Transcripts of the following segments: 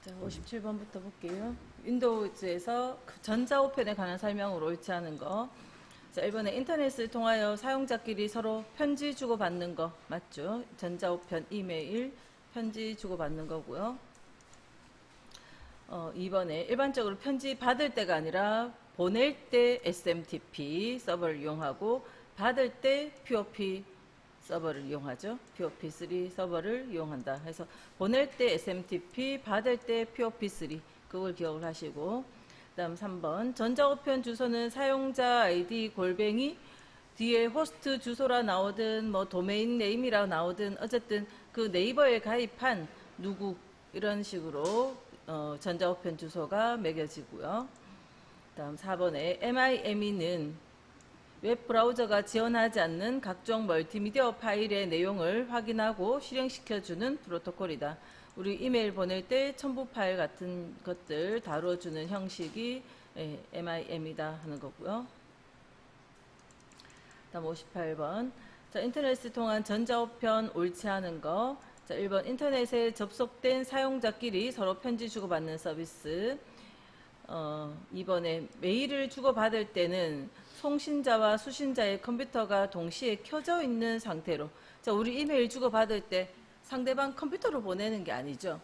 자, 57번부터 볼게요. 윈도우즈에서 전자우편에 관한 설명으로 옳지 않은 거. 자, 1번에 인터넷을 통하여 사용자끼리 서로 편지 주고받는 거 맞죠? 전자우편, 이메일, 편지 주고받는 거고요. 2번에 일반적으로 편지 받을 때가 아니라 보낼 때 SMTP 서버를 이용하고 받을 때 POP 서버를 이용하죠. POP3 서버를 이용한다. 그래서 보낼 때 SMTP, 받을 때 POP3 그걸 기억을 하시고, 그다음 3번 전자우편 주소는 사용자 아이디 골뱅이 뒤에 호스트 주소라 나오든 뭐 도메인 네임이라 나오든 어쨌든 그 네이버에 가입한 누구 이런 식으로 전자우편 주소가 매겨지고요. 다음 4번에 MIME는 웹브라우저가 지원하지 않는 각종 멀티미디어 파일의 내용을 확인하고 실행시켜주는 프로토콜이다. 우리 이메일 보낼 때 첨부 파일 같은 것들 다뤄주는 형식이 MIM이다 하는 거고요. 다음 58번. 자, 인터넷을 통한 전자우편 옳지 않은 거. 자, 1번 인터넷에 접속된 사용자끼리 서로 편지 주고받는 서비스. 2번에 메일을 주고받을 때는 송신자와 수신자의 컴퓨터가 동시에 켜져 있는 상태로. 자, 우리 이메일 주고받을 때 상대방 컴퓨터로 보내는 게 아니죠.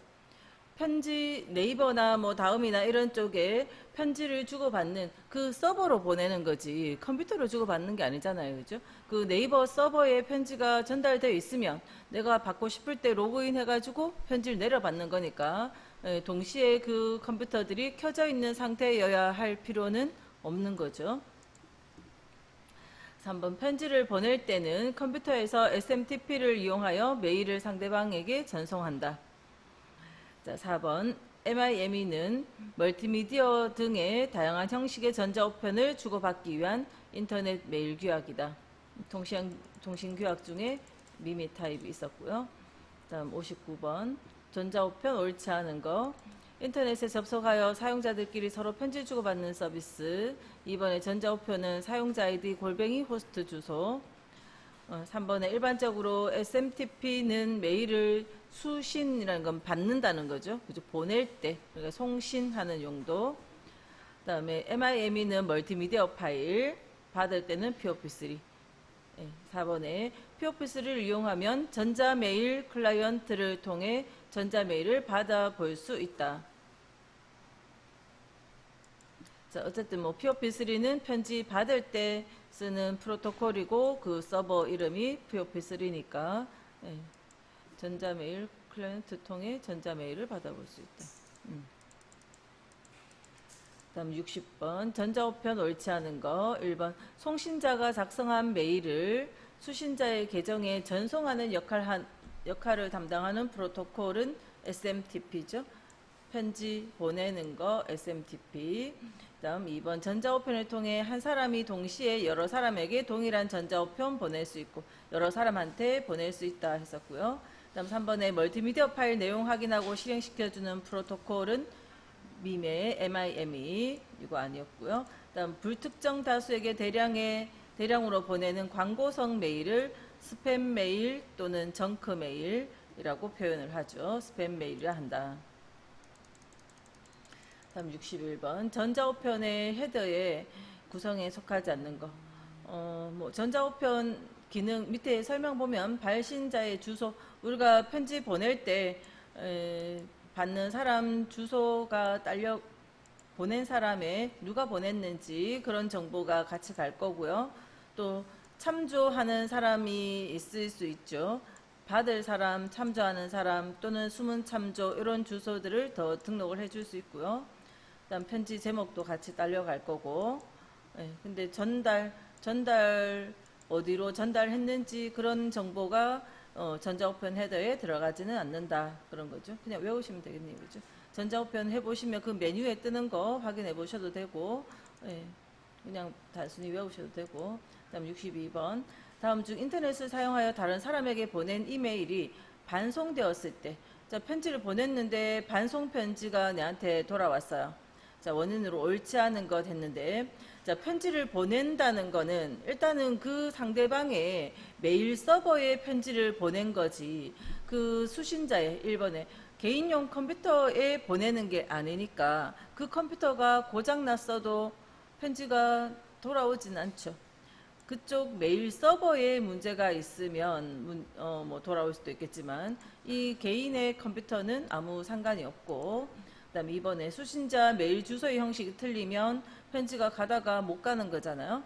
편지 네이버나 뭐 다음이나 이런 쪽에 편지를 주고받는 그 서버로 보내는 거지 컴퓨터로 주고받는 게 아니잖아요. 그죠? 그 네이버 서버에 편지가 전달되어 있으면 내가 받고 싶을 때 로그인 해가지고 편지를 내려받는 거니까 동시에 그 컴퓨터들이 켜져 있는 상태여야 할 필요는 없는 거죠. 3번 편지를 보낼 때는 컴퓨터에서 SMTP를 이용하여 메일을 상대방에게 전송한다. 자, 4번 MIME는 멀티미디어 등의 다양한 형식의 전자우편을 주고받기 위한 인터넷 메일 규약이다. 통신 규약 중에 미미 타입이 있었고요. 다음 59번 전자우편 옳지 않은 거. 인터넷에 접속하여 사용자들끼리 서로 편지 주고받는 서비스. 2번에 전자우편은 사용자 아이디 골뱅이 호스트 주소. 3번에 일반적으로 SMTP는 메일을 수신이라는 건 받는다는 거죠. 그죠? 보낼 때, 그러니까 송신하는 용도. 그 다음에 MIME는 멀티미디어 파일, 받을 때는 POP3. 4번에 POP3를 이용하면 전자메일 클라이언트를 통해 전자메일을 받아볼 수 있다. 자, 어쨌든 뭐 POP3는 편지 받을 때 쓰는 프로토콜이고 그 서버 이름이 POP3니까 전자메일 클라이언트 통해 전자메일을 받아볼 수 있다. 다음 60번 전자우편 옳지 않은 거. 1번 송신자가 작성한 메일을 수신자의 계정에 전송하는 역할을 담당하는 프로토콜은 SMTP죠. 편지 보내는 거 SMTP. 다음 2번 전자우편을 통해 한 사람이 동시에 여러 사람에게 동일한 전자우편 보낼 수 있고 여러 사람한테 보낼 수 있다 했었고요. 다음 3번에 멀티미디어 파일 내용 확인하고 실행시켜주는 프로토콜은 미메 MIME 이거 아니었고요. 다음 불특정 다수에게 대량으로 보내는 광고성 메일을 스팸 메일 또는 정크 메일이라고 표현을 하죠. 스팸 메일이라 한다. 다음 61번 전자우편의 헤더의 구성에 속하지 않는 거. 뭐 전자우편 기능 밑에 설명 보면 발신자의 주소, 우리가 편지 보낼 때 받는 사람 주소가 보낸 사람의 누가 보냈는지 그런 정보가 같이 갈 거고요. 또 참조하는 사람이 있을 수 있죠. 받을 사람, 참조하는 사람 또는 숨은 참조 이런 주소들을 더 등록을 해줄 수 있고요. 그다음 편지 제목도 같이 딸려갈 거고. 근데 전달 어디로 전달했는지 그런 정보가 전자우편 헤더에 들어가지는 않는다 그런 거죠. 그냥 외우시면 되겠네요. 그죠? 전자우편 해보시면 그 메뉴에 뜨는 거 확인해 보셔도 되고 그냥 단순히 외우셔도 되고. 다음 62번 다음 중 인터넷을 사용하여 다른 사람에게 보낸 이메일이 반송되었을 때. 자, 편지를 보냈는데 반송 편지가 내한테 돌아왔어요. 자, 원인으로 옳지 않은 것 했는데, 자, 편지를 보낸다는 거는 일단은 그 상대방의 메일 서버에 편지를 보낸 거지 그 수신자의 1번에 개인용 컴퓨터에 보내는 게 아니니까 그 컴퓨터가 고장 났어도 편지가 돌아오진 않죠. 그쪽 메일 서버에 문제가 있으면 뭐 돌아올 수도 있겠지만 이 개인의 컴퓨터는 아무 상관이 없고, 그다음에 이번에 수신자 메일 주소의 형식이 틀리면 편지가 가다가 못 가는 거잖아요.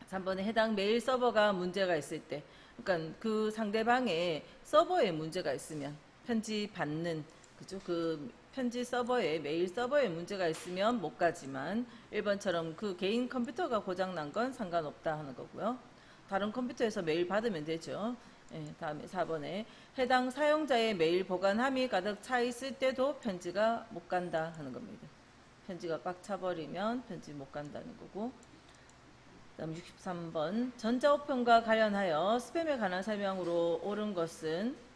3번에 해당 메일 서버가 문제가 있을 때, 그러니까 그 상대방의 서버에 문제가 있으면 편지 받는, 그죠? 그 편지 서버에, 메일 서버에 문제가 있으면 못 가지만 1번처럼 그 개인 컴퓨터가 고장난 건 상관없다 하는 거고요. 다른 컴퓨터에서 메일 받으면 되죠. 다음에 4번에 해당 사용자의 메일 보관함이 가득 차 있을 때도 편지가 못 간다 하는 겁니다. 편지가 꽉 차버리면 편지 못 간다는 거고. 다음 63번 전자우편과 관련하여 스팸에 관한 설명으로 옳은 것은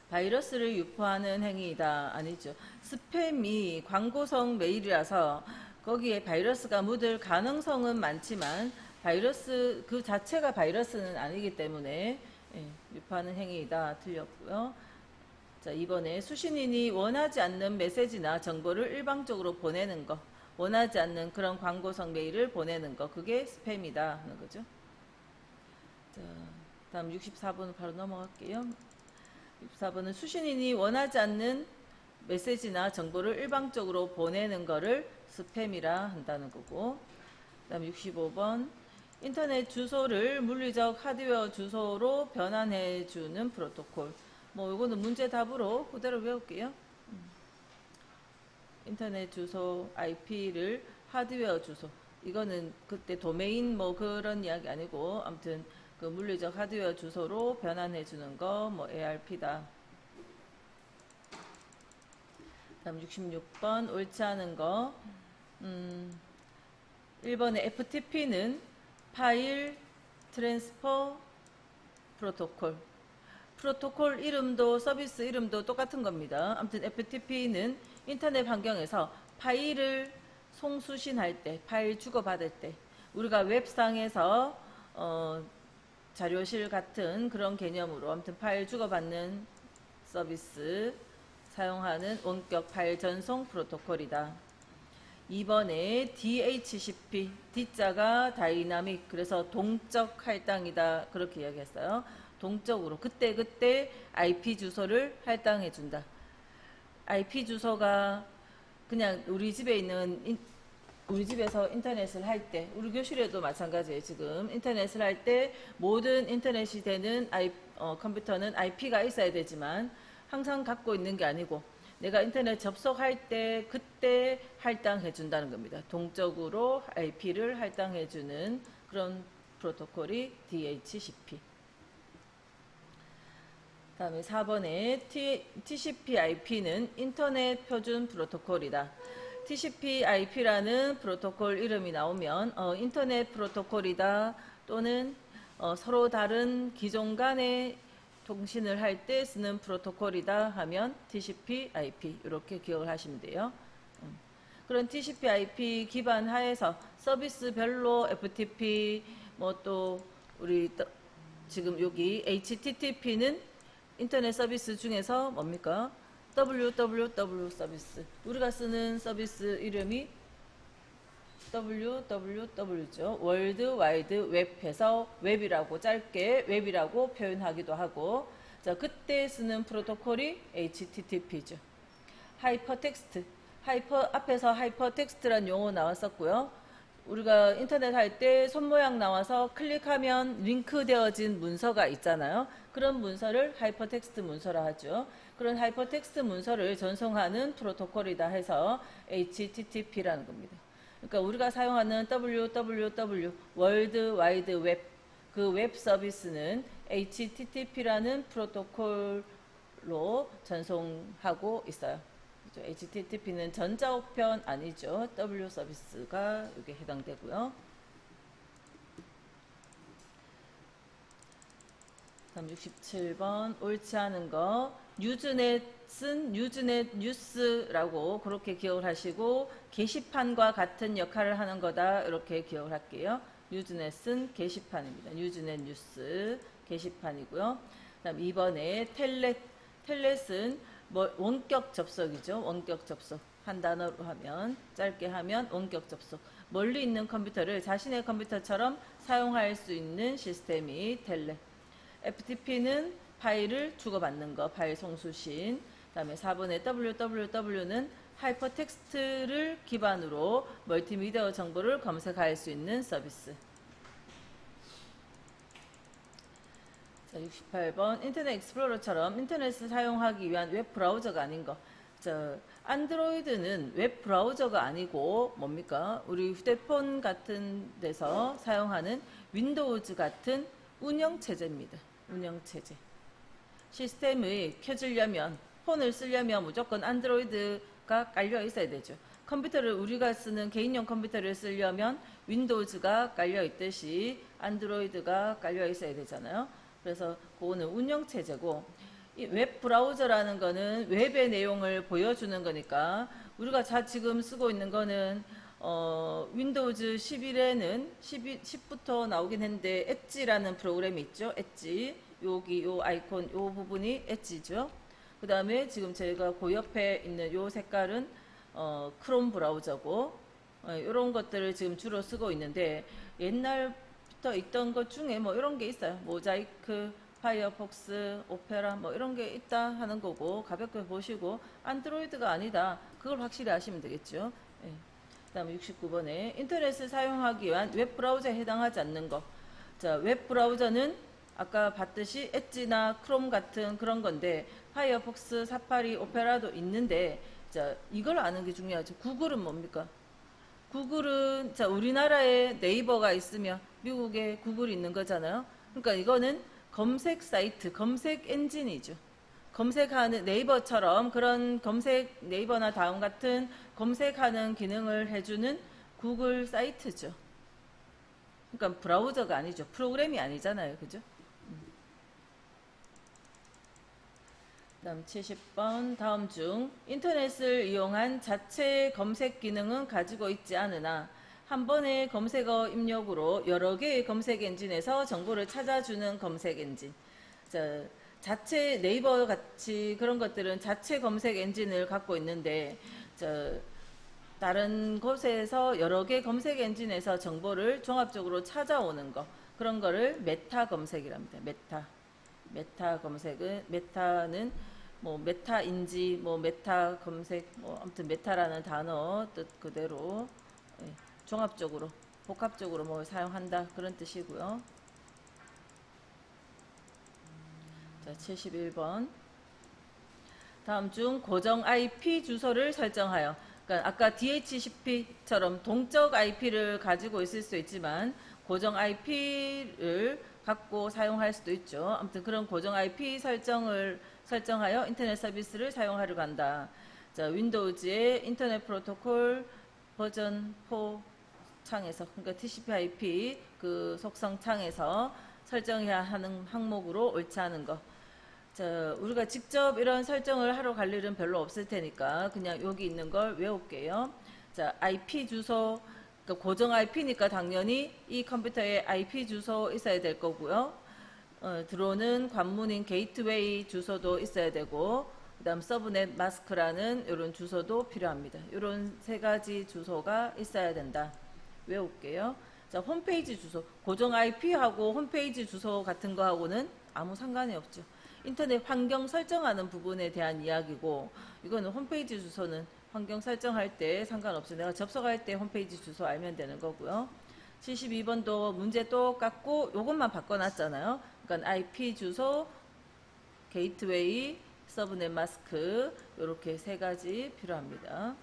바이러스를 유포하는 행위이다. 아니죠. 스팸이 광고성 메일이라서 거기에 바이러스가 묻을 가능성은 많지만 바이러스 그 자체가 바이러스는 아니기 때문에 유포하는 행위이다. 틀렸고요. 자, 이번에 수신인이 원하지 않는 메시지나 정보를 일방적으로 보내는 거, 원하지 않는 그런 광고성 메일을 보내는 거, 그게 스팸이다 하는 거죠. 자, 다음 64번 바로 넘어갈게요. 64번은 수신인이 원하지 않는 메시지나 정보를 일방적으로 보내는 거를 스팸이라 한다는 거고. 다음 65번 인터넷 주소를 물리적 하드웨어 주소로 변환해 주는 프로토콜. 뭐 이거는 문제 답으로 그대로 외울게요. 인터넷 주소 IP를 하드웨어 주소, 이거는 그때 도메인 뭐 그런 이야기 아니고 아무튼 그 물리적 하드웨어 주소로 변환해 주는 거 뭐 ARP다. 다음 66번 옳지 않은 거. 1번의 FTP는 파일 트랜스퍼 프로토콜. 프로토콜 이름도 서비스 이름도 똑같은 겁니다. 아무튼 FTP는 인터넷 환경에서 파일을 송수신할 때, 파일 주고받을 때, 우리가 웹상에서 자료실 같은 그런 개념으로 아무튼 파일 주고받는 서비스 사용하는 원격 파일 전송 프로토콜이다. 2번에 DHCP, D자가 다이나믹, 그래서 동적 할당이다, 그렇게 이야기했어요. 동적으로 그때 IP 주소를 할당해 준다. IP 주소가 그냥 우리 집에 있는 우리 집에서 인터넷을 할 때, 우리 교실에도 마찬가지예요. 지금 인터넷을 할 때 모든 인터넷이 되는 컴퓨터는 IP가 있어야 되지만 항상 갖고 있는 게 아니고 내가 인터넷 접속할 때 그때 할당해 준다는 겁니다. 동적으로 IP를 할당해 주는 그런 프로토콜이 DHCP. 다음에 4번에 TCP/IP는 인터넷 표준 프로토콜이다. TCP/IP라는 프로토콜 이름이 나오면 인터넷 프로토콜이다, 또는 서로 다른 기종 간의 통신을 할 때 쓰는 프로토콜이다 하면 TCP/IP 이렇게 기억을 하시면 돼요. 그런 TCP/IP 기반 하에서 서비스별로 FTP 뭐 또 우리 지금 여기 HTTP는 인터넷 서비스 중에서 뭡니까? www 서비스. 우리가 쓰는 서비스 이름이 www죠. 월드 와이드 웹해서 웹이라고 짧게 웹이라고 표현하기도 하고, 자, 그때 쓰는 프로토콜이 HTTP죠. 하이퍼텍스트. 앞에서 하이퍼텍스트란 용어 나왔었고요. 우리가 인터넷 할 때 손모양 나와서 클릭하면 링크되어진 문서가 있잖아요. 그런 문서를 하이퍼텍스트 문서라 하죠. 그런 하이퍼텍스트 문서를 전송하는 프로토콜이다 해서 HTTP라는 겁니다. 그러니까 우리가 사용하는 www 월드 와이드 웹, 그 웹 서비스는 HTTP라는 프로토콜로 전송하고 있어요. HTTP는 전자우편 아니죠. W 서비스가 여기 해당되고요. 다음 67번 옳지 않은 거. 뉴즈넷은 뉴즈넷 뉴스라고 그렇게 기억을 하시고 게시판과 같은 역할을 하는 거다 이렇게 기억을 할게요. 뉴즈넷은 게시판입니다. 뉴즈넷 뉴스 게시판이고요. 다음 2번에 텔넷은 뭐 원격 접속이죠. 원격 접속. 한 단어로 하면, 짧게 하면 원격 접속. 멀리 있는 컴퓨터를 자신의 컴퓨터처럼 사용할 수 있는 시스템이 텔넷. FTP는 파일을 주고받는 거, 파일 송수신. 그다음에 4번의 www는 하이퍼텍스트를 기반으로 멀티미디어 정보를 검색할 수 있는 서비스. 자, 68번 인터넷 익스플로러처럼 인터넷을 사용하기 위한 웹 브라우저가 아닌 거. 안드로이드는 웹 브라우저가 아니고 뭡니까? 우리 휴대폰 같은 데서 사용하는 윈도우즈 같은 운영체제입니다. 운영체제. 시스템이 켜지려면, 폰을 쓰려면 무조건 안드로이드가 깔려 있어야 되죠. 컴퓨터를 우리가 쓰는 개인용 컴퓨터를 쓰려면 윈도우즈가 깔려 있듯이 안드로이드가 깔려 있어야 되잖아요. 그래서 그거는 운영체제고, 이 웹 브라우저라는 거는 웹의 내용을 보여주는 거니까 우리가 지금 쓰고 있는 거는 윈도우즈 11에는 10부터 나오긴 했는데 엣지라는 프로그램이 있죠. 엣지. 여기 요 아이콘 요 부분이 엣지죠. 그 다음에 지금 제가 그 옆에 있는 요 색깔은 크롬 브라우저고, 이런 것들을 지금 주로 쓰고 있는데 옛날부터 있던 것 중에 뭐 이런 게 있어요. 모자이크, 파이어폭스, 오페라 뭐 이런 게 있다 하는 거고, 가볍게 보시고 안드로이드가 아니다. 그걸 확실히 아시면 되겠죠. 예. 그다음에 69번에 인터넷을 사용하기 위한 웹 브라우저에 해당하지 않는 거. 자, 웹 브라우저는 아까 봤듯이 엣지나 크롬 같은 그런 건데, 파이어폭스, 사파리, 오페라도 있는데, 자, 이걸 아는 게 중요하죠. 구글은 뭡니까? 구글은, 자, 우리나라에 네이버가 있으면 미국에 구글이 있는 거잖아요. 그러니까 이거는 검색 사이트, 검색 엔진이죠. 검색하는 네이버처럼 그런 검색, 네이버나 다음 같은 검색하는 기능을 해주는 구글 사이트죠. 그러니까 브라우저가 아니죠. 프로그램이 아니잖아요. 그죠? 다음 70번 다음 중 인터넷을 이용한 자체 검색 기능은 가지고 있지 않으나 한 번의 검색어 입력으로 여러 개의 검색 엔진에서 정보를 찾아주는 검색 엔진. 자, 자체 네이버 같이 그런 것들은 자체 검색 엔진을 갖고 있는데, 다른 곳에서 여러 개 검색 엔진에서 정보를 종합적으로 찾아오는 거, 그런 거를 메타 검색이랍니다. 메타 검색은, 메타는 뭐 메타인지 뭐 메타 검색, 뭐 아무튼 메타라는 단어 뜻 그대로 종합적으로, 복합적으로 뭐 사용한다 그런 뜻이고요. 자, 71번 다음 중 고정 IP 주소를 설정하여, 그러니까 아까 DHCP처럼 동적 IP를 가지고 있을 수 있지만 고정 IP를 갖고 사용할 수도 있죠. 아무튼 그런 고정 IP 설정하여 인터넷 서비스를 사용하려고 한다. 자, 윈도우즈의 인터넷 프로토콜 버전 4 창에서, 그러니까 TCP/IP 그 속성 창에서 설정해야 하는 항목으로 옳지 않은 거. 자, 우리가 직접 이런 설정을 하러 갈 일은 별로 없을 테니까 그냥 여기 있는 걸 외울게요. 자, IP 주소, 그러니까 고정 IP니까 당연히 이 컴퓨터에 IP 주소 있어야 될 거고요. 들어오는 관문인 게이트웨이 주소도 있어야 되고, 그 다음 서브넷 마스크라는 이런 주소도 필요합니다. 이런 세 가지 주소가 있어야 된다. 외울게요. 자, 홈페이지 주소. 고정 IP하고 홈페이지 주소 같은 거하고는 아무 상관이 없죠. 인터넷 환경 설정하는 부분에 대한 이야기고, 이거는 홈페이지 주소는 환경 설정할 때 상관없어요. 내가 접속할 때 홈페이지 주소 알면 되는 거고요. 72번도 문제 똑같고 요것만 바꿔놨잖아요. 그러니까 IP 주소, 게이트웨이, 서브넷 마스크 이렇게 세 가지 필요합니다.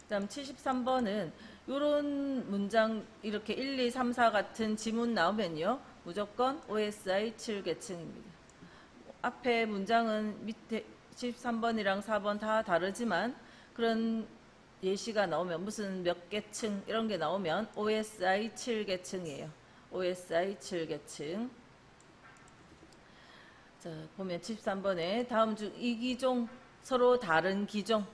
다음 73번은 이런 문장 이렇게 1, 2, 3, 4 같은 지문 나오면요. 무조건 OSI 7계층입니다. 앞에 문장은 밑에 73번이랑 4번 다 다르지만 그런 예시가 나오면 무슨 몇 계층 이런 게 나오면 OSI 7계층이에요. OSI 7계층. 자, 보면 73번에 다음 중 이 기종, 서로 다른 기종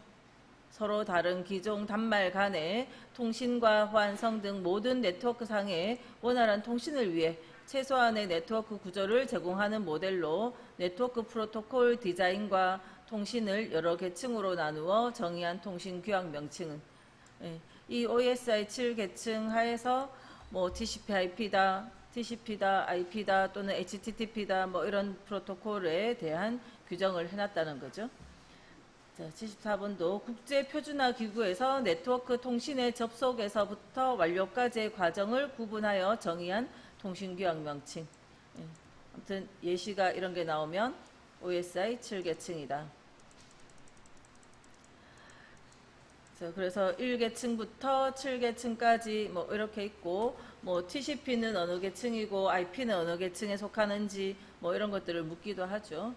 단말 간의 통신과 환성 등 모든 네트워크상의 원활한 통신을 위해 최소한의 네트워크 구조를 제공하는 모델로 네트워크 프로토콜 디자인과 통신을 여러 계층으로 나누어 정의한 통신 규약 명칭은 이 OSI 7계층 하에서 뭐 TCP/IP다, IP다 또는 HTTP다 뭐 이런 프로토콜에 대한 규정을 해놨다는 거죠. 자, 74번도 국제표준화기구에서 네트워크 통신의 접속에서부터 완료까지의 과정을 구분하여 정의한 통신규약 명칭. 아무튼 예시가 이런 게 나오면 OSI 7계층이다. 자, 그래서 1계층부터 7계층까지 뭐 이렇게 있고 뭐 TCP는 어느 계층이고 IP는 어느 계층에 속하는지 뭐 이런 것들을 묻기도 하죠.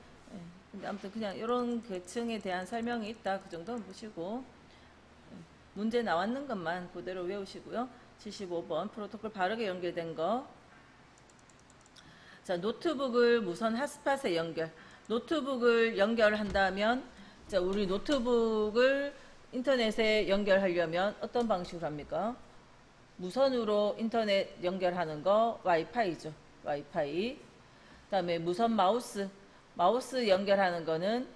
근데 아무튼 그냥 이런 계층에 대한 설명이 있다. 그 정도는 보시고 문제 나왔는 것만 그대로 외우시고요. 75번 프로토콜 바르게 연결된 거. 자, 노트북을 무선 핫스팟에 연결. 노트북을 연결한다면 자, 우리 노트북을 인터넷에 연결하려면 어떤 방식으로 합니까? 무선으로 인터넷 연결하는 거 와이파이죠. 와이파이. 그 다음에 무선 마우스 연결하는 거는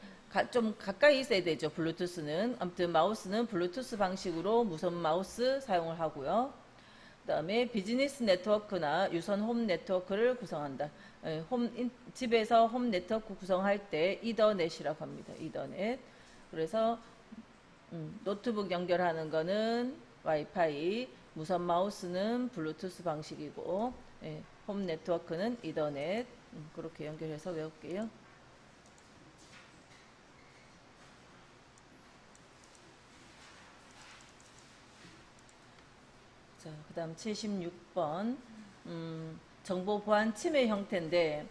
좀 가까이 있어야 되죠. 블루투스는. 아무튼 마우스는 블루투스 방식으로 무선 마우스 사용을 하고요. 그 다음에 비즈니스 네트워크나 유선 홈 네트워크를 구성한다. 집에서 홈 네트워크 구성할 때 이더넷이라고 합니다. 이더넷. 그래서 노트북 연결하는 거는 와이파이, 무선 마우스는 블루투스 방식이고 홈 네트워크는 이더넷. 그렇게 연결해서 외울게요. 자, 그 다음 76번 정보 보안 침해 형태인데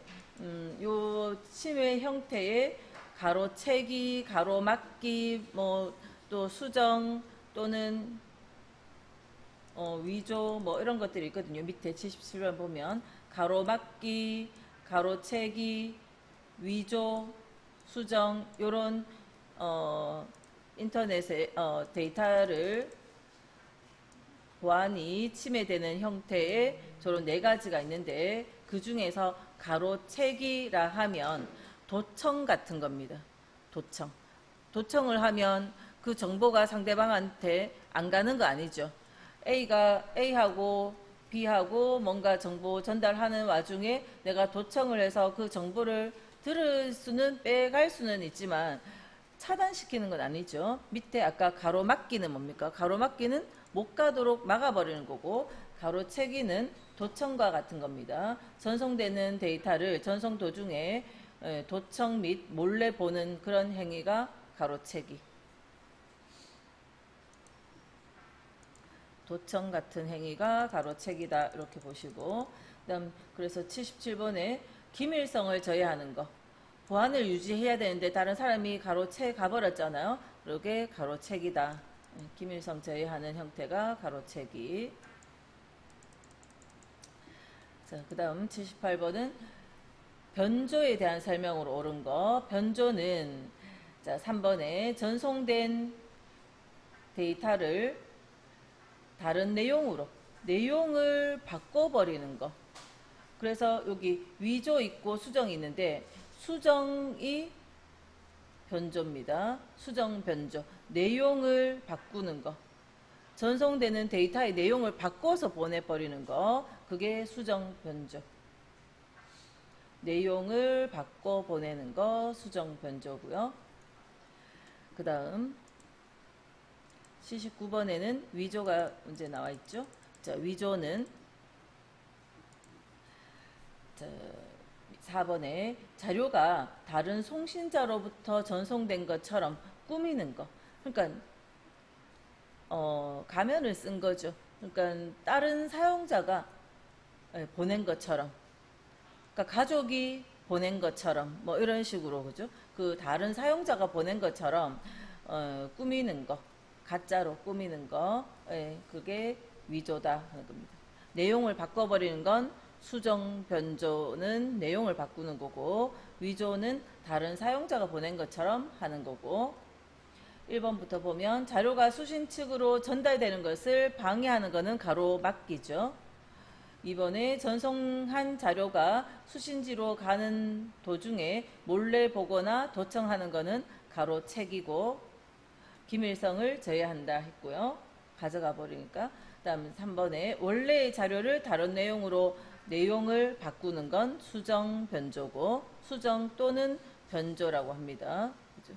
요 침해 형태의 가로채기, 가로막기, 뭐 또 수정 또는 위조 뭐 이런 것들이 있거든요. 밑에 77번 보면 가로막기, 가로채기, 위조, 수정 요런 인터넷의 데이터를 보안이 침해되는 형태의 저런 네 가지가 있는데 그 중에서 가로채기라 하면 도청 같은 겁니다. 도청을 하면 그 정보가 상대방한테 안 가는 거 아니죠. A하고 B하고 뭔가 정보 전달하는 와중에 내가 도청을 해서 그 정보를 들을 수는 빼갈 수는 있지만 차단시키는 건 아니죠. 밑에 아까 가로막기는 뭡니까? 가로막기는 못 가도록 막아버리는 거고 가로채기는 도청과 같은 겁니다. 전송되는 데이터를 전송 도중에 도청 및 몰래 보는 그런 행위가 가로채기. 도청 같은 행위가 가로채기다 이렇게 보시고 그다음 그래서 77번에 기밀성을 저해하는 거. 보안을 유지해야 되는데 다른 사람이 가로채 가버렸잖아요. 그러게 가로채기다. 기밀성 저해하는 형태가 가로채기. 자, 그 다음 78번은 변조에 대한 설명으로 옳은 거. 변조는 자 3번에 전송된 데이터를 다른 내용을 바꿔버리는 거. 그래서 여기 위조 있고 수정이 있는데 수정이 변조입니다. 수정 변조. 내용을 바꾸는 거. 전송되는 데이터의 내용을 바꿔서 보내버리는 거. 그게 수정 변조. 내용을 바꿔 보내는 거 수정 변조고요. 그 다음 79번에는 위조가 문제 나와 있죠. 자, 위조는 자, 4번에 자료가 다른 송신자로부터 전송된 것처럼 꾸미는 거. 그러니까 가면을 쓴 거죠. 그러니까 다른 사용자가 보낸 것처럼. 그러니까 가족이 보낸 것처럼 뭐 이런 식으로 그죠? 그 다른 사용자가 보낸 것처럼 꾸미는 거. 가짜로 꾸미는 거, 그게 위조다 하는 겁니다. 내용을 바꿔버리는 건 수정 변조는 내용을 바꾸는 거고 위조는 다른 사용자가 보낸 것처럼 하는 거고 1번부터 보면 자료가 수신 측으로 전달되는 것을 방해하는 것은 가로막기죠. 이번에 전송한 자료가 수신지로 가는 도중에 몰래 보거나 도청하는 것은 가로책이고 기밀성을 저해한다 했고요. 가져가 버리니까. 다음 3번에 원래의 자료를 다른 내용으로 내용을 바꾸는 건 수정 변조고 수정 또는 변조라고 합니다. 그죠?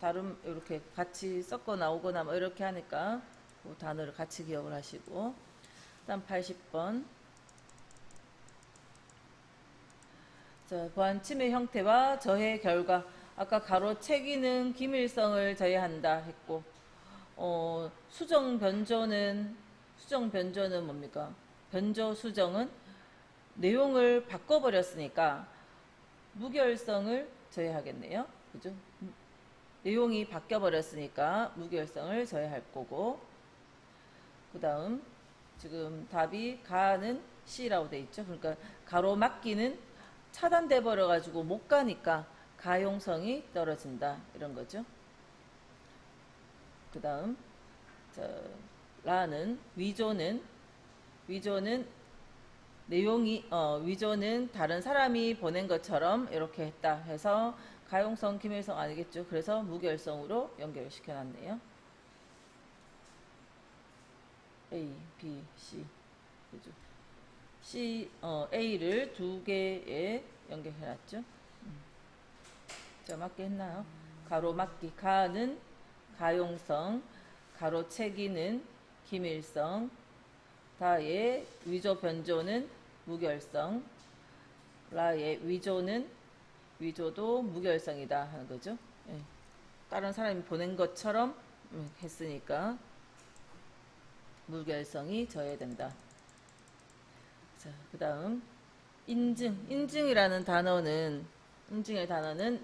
다른 이렇게 같이 섞어 나오거나 뭐 이렇게 하니까 그 단어를 같이 기억을 하시고. 다음 80번. 자, 보안 침해 형태와 저해 결과. 아까 가로채기는 기밀성을 저해한다 했고, 수정 변조는 뭡니까? 변조 수정은 내용을 바꿔버렸으니까 무결성을 저해하겠네요. 그죠? 내용이 바뀌어버렸으니까 무결성을 저해할 거고, 그 다음 지금 답이 가는 C라고 돼 있죠. 그러니까 가로막기는 차단돼 버려 가지고 못 가니까 가용성이 떨어진다 이런 거죠. 그 다음 라는 위조는 내용이 위조는 다른 사람이 보낸 것처럼 이렇게 했다 해서 가용성 기밀성 아니겠죠. 그래서 무결성으로 연결시켜 놨네요. A, B, C 그죠? A를 두 개에 연결해 놨죠. 자, 맞게 했나요? 가로막기 가는 가용성, 가로채기는 기밀성, 다의 위조 변조는 무결성, 라의 위조도 무결성이다 하는 거죠. 예. 다른 사람이 보낸 것처럼 했으니까 무결성이 저해된다. 자, 그 다음 인증이라는 단어는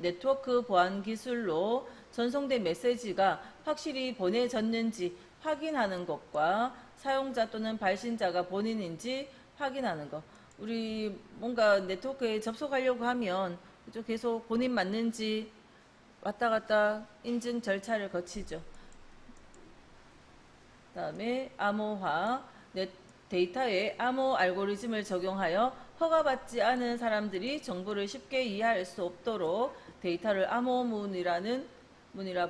네트워크 보안 기술로 전송된 메시지가 확실히 보내졌는지 확인하는 것과 사용자 또는 발신자가 본인인지 확인하는 것. 우리 뭔가 네트워크에 접속하려고 하면 계속 본인 맞는지 왔다 갔다 인증 절차를 거치죠. 그 다음에 암호화, 데이터에 암호 알고리즘을 적용하여 허가받지 않은 사람들이 정보를 쉽게 이해할 수 없도록 데이터를 암호문이라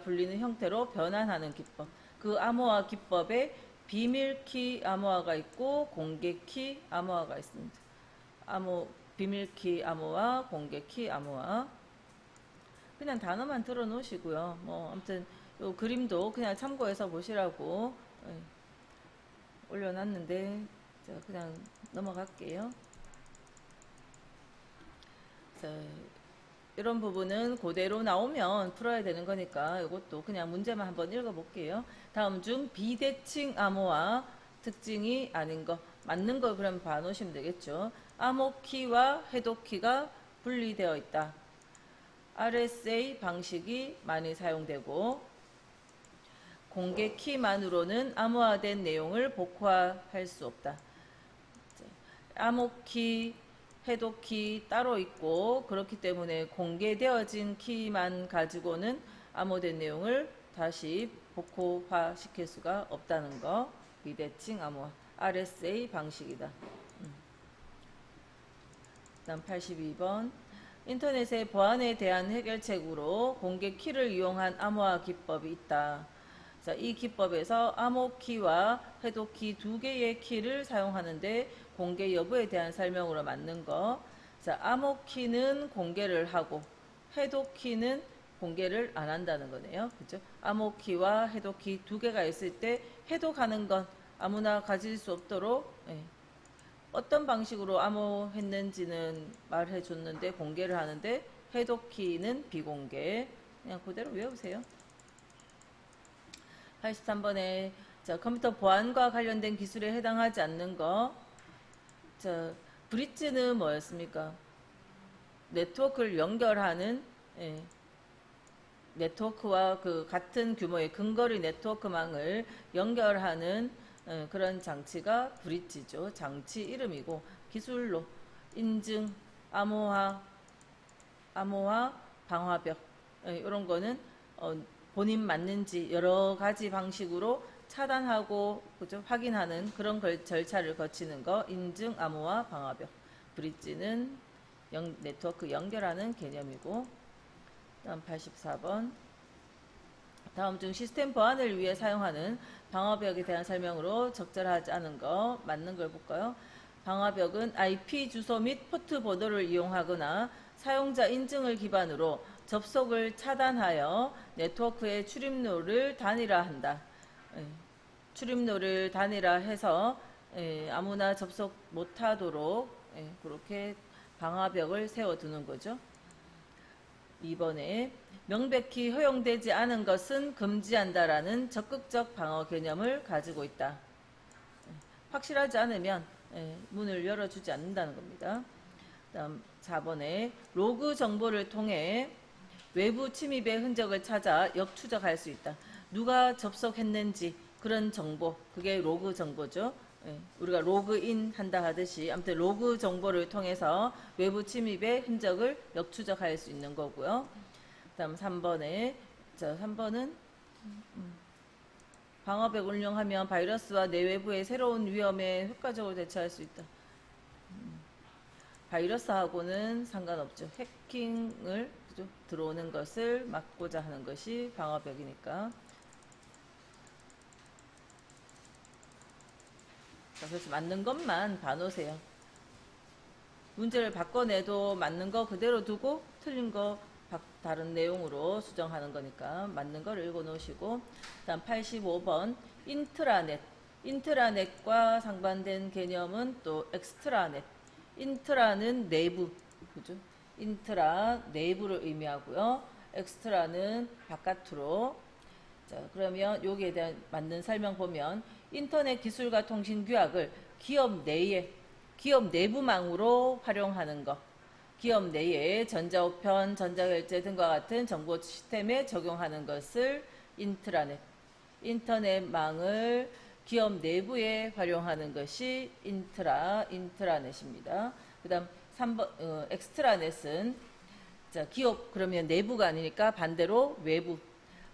불리는 형태로 변환하는 기법. 그 암호화 기법에 비밀키 암호화가 있고 공개키 암호화가 있습니다. 비밀키 암호화, 공개키 암호화. 그냥 단어만 들어 놓으시고요. 뭐 아무튼 요 그림도 그냥 참고해서 보시라고 올려놨는데 그냥 넘어갈게요. 자, 이런 부분은 그대로 나오면 풀어야 되는 거니까 이것도 그냥 문제만 한번 읽어볼게요. 다음 중 비대칭 암호화 특징이 아닌 거 맞는 걸 그럼 봐놓으시면 되겠죠. 암호키와 해독키가 분리되어 있다. RSA 방식이 많이 사용되고 공개 키만으로는 암호화된 내용을 복호화할 수 없다. 암호키, 해독키 따로 있고 그렇기 때문에 공개되어진 키만 가지고는 암호된 내용을 다시 복호화 시킬 수가 없다는 거. 비대칭 암호화 RSA 방식이다. 다음 82번. 인터넷의 보안에 대한 해결책으로 공개 키를 이용한 암호화 기법이 있다. 자, 이 기법에서 암호키와 해독키 두 개의 키를 사용하는데 공개 여부에 대한 설명으로 맞는 거. 자, 암호키는 공개를 하고 해독키는 공개를 안 한다는 거네요. 그죠? 암호키와 해독키 두 개가 있을 때 해독하는 건 아무나 가질 수 없도록 어떤 방식으로 암호했는지는 말해 줬는데 공개를 하는데 해독키는 비공개. 그냥 그대로 외우세요. 83번에 자, 컴퓨터 보안과 관련된 기술에 해당하지 않는 거. 자, 브릿지는 뭐였습니까? 네트워크를 연결하는 네트워크와 그 같은 규모의 근거리 네트워크망을 연결하는 그런 장치가 브릿지죠. 장치 이름이고 기술로 인증, 암호화, 방화벽 이런 거는 본인 맞는지 여러 가지 방식으로 차단하고 그죠? 확인하는 그런 절차를 거치는 거. 인증, 암호화, 방화벽. 브릿지는 네트워크 연결하는 개념이고. 다음 84번. 다음 중 시스템 보안을 위해 사용하는 방화벽에 대한 설명으로 적절하지 않은 거 맞는 걸 볼까요? 방화벽은 IP 주소 및 포트 번호를 이용하거나 사용자 인증을 기반으로 접속을 차단하여 네트워크의 출입로를 단일화한다. 출입로를 단일화해서 아무나 접속 못하도록 그렇게 방화벽을 세워두는 거죠. 2번에 명백히 허용되지 않은 것은 금지한다라는 적극적 방어 개념을 가지고 있다. 확실하지 않으면 문을 열어주지 않는다는 겁니다. 다음 4번에 로그 정보를 통해 외부 침입의 흔적을 찾아 역추적할 수 있다. 누가 접속했는지 그런 정보, 그게 로그 정보죠. 우리가 로그인 한다 하듯이 아무튼 로그 정보를 통해서 외부 침입의 흔적을 역추적할 수 있는 거고요. 다음 3번에 3번은 방화벽 운영하면 바이러스와 내외부의 새로운 위험에 효과적으로 대처할 수 있다. 바이러스하고는 상관없죠. 해킹을 그죠? 들어오는 것을 막고자 하는 것이 방화벽이니까. 그래서 맞는 것만 봐놓으세요. 문제를 바꿔내도 맞는 거 그대로 두고 틀린 거 다른 내용으로 수정하는 거니까 맞는 걸 읽어 놓으시고. 다음 85번 인트라넷. 인트라넷과 상반된 개념은 또 엑스트라넷. 인트라는 내부, 그죠? 인트라 내부를 의미하고요. 엑스트라는 바깥으로. 자, 그러면 여기에 대한 맞는 설명 보면 인터넷 기술과 통신 규약을 기업 내에 기업 내부망으로 활용하는 것. 기업 내에 전자우편, 전자결제 등과 같은 정보 시스템에 적용하는 것을 인트라넷. 인터넷망을 기업 내부에 활용하는 것이 인트라넷입니다. 그 다음 3번, 엑스트라넷은 자, 기업 그러면 내부가 아니니까 반대로 외부.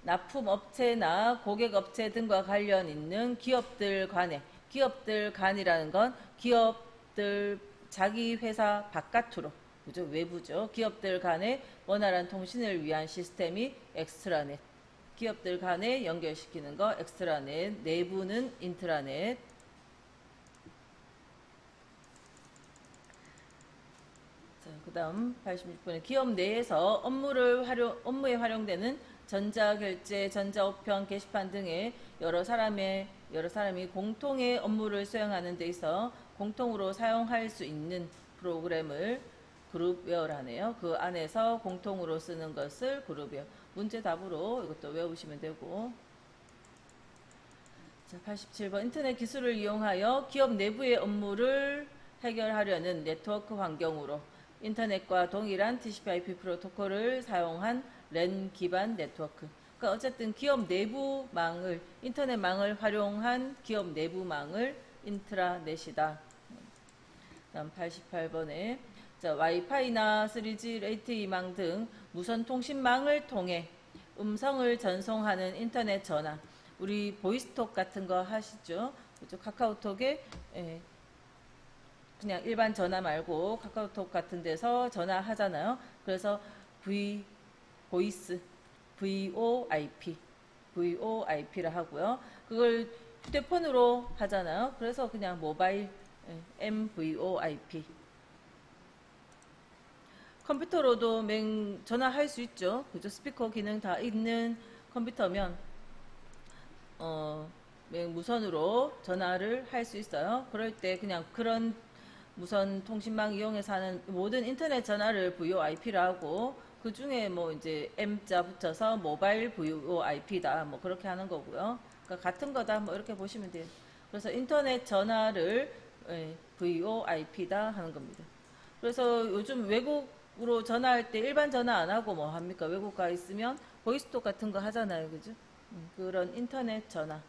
납품업체나 고객업체 등과 관련 있는 기업들 간에, 기업들 간이라는 건 기업들 자기 회사 바깥으로, 그죠? 외부죠. 기업들 간에 원활한 통신을 위한 시스템이 엑스트라넷. 기업들 간에 연결시키는 거 엑스트라넷, 내부는 인트라넷. 그 다음 86번에 기업 내에서 업무에 활용되는 전자결제, 전자우편, 게시판 등의 여러 사람이 공통의 업무를 수행하는 데 있어 공통으로 사용할 수 있는 프로그램을 그룹웨어라네요. 그 안에서 공통으로 쓰는 것을 그룹웨어. 문제 답으로 이것도 외우시면 되고. 자, 87번 인터넷 기술을 이용하여 기업 내부의 업무를 해결하려는 네트워크 환경으로 인터넷과 동일한 TCP/IP 프로토콜을 사용한 랜 기반 네트워크. 그러니까 어쨌든 기업 내부망을, 인터넷망을 활용한 기업 내부망을 인트라넷이다. 다음 88번에 자, 와이파이나 3G, LTE망 등 무선 통신망을 통해 음성을 전송하는 인터넷 전화. 우리 보이스톡 같은 거 하시죠? 그렇죠? 카카오톡에 그냥 일반 전화 말고 카카오톡 같은 데서 전화하잖아요. 그래서 보이스, VoIP라 하고요. 그걸 휴대폰으로 하잖아요. 그래서 그냥 모바일 MVoIP. 컴퓨터로도 전화할 수 있죠. 그죠? 스피커 기능 다 있는 컴퓨터면 무선으로 전화를 할 수 있어요. 그럴 때 그냥 그런 무선 통신망 이용해서 하는 모든 인터넷 전화를 VoIP라 하고 그 중에 뭐 이제 M자 붙여서 모바일 VoIP다 뭐 그렇게 하는 거고요. 그러니까 같은 거다 뭐 이렇게 보시면 돼요. 그래서 인터넷 전화를 VoIP다 하는 겁니다. 그래서 요즘 외국으로 전화할 때 일반 전화 안 하고 뭐 합니까? 외국 가 있으면 보이스톡 같은 거 하잖아요. 그죠? 그런 인터넷 전화.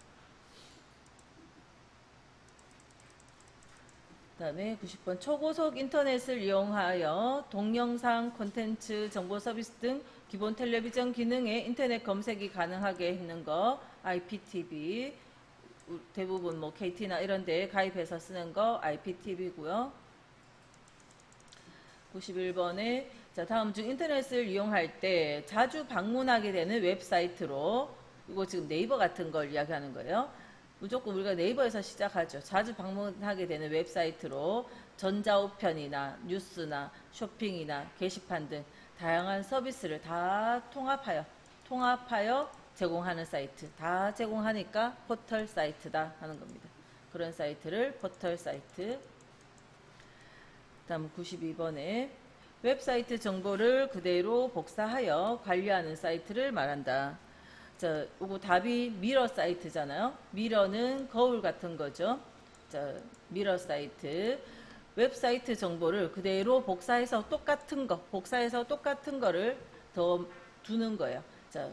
그 다음에 90번 초고속 인터넷을 이용하여 동영상, 콘텐츠, 정보 서비스 등 기본 텔레비전 기능에 인터넷 검색이 가능하게 했는 거 IPTV. 대부분 뭐 KT나 이런 데 가입해서 쓰는 거 IPTV고요. 91번에 자, 다음 중 인터넷을 이용할 때 자주 방문하게 되는 웹사이트로, 이거 지금 네이버 같은 걸 이야기하는 거예요. 무조건 우리가 네이버에서 시작하죠. 자주 방문하게 되는 웹사이트로 전자우편이나 뉴스나 쇼핑이나 게시판 등 다양한 서비스를 다 통합하여 제공하는 사이트. 다 제공하니까 포털 사이트다 하는 겁니다. 그런 사이트를 포털 사이트. 다음 92번에 웹사이트 정보를 그대로 복사하여 관리하는 사이트를 말한다. 자, 요거 답이 미러 사이트잖아요. 미러는 거울 같은 거죠. 자, 미러 사이트. 웹사이트 정보를 그대로 복사해서 똑같은 거를 더 두는 거예요. 자,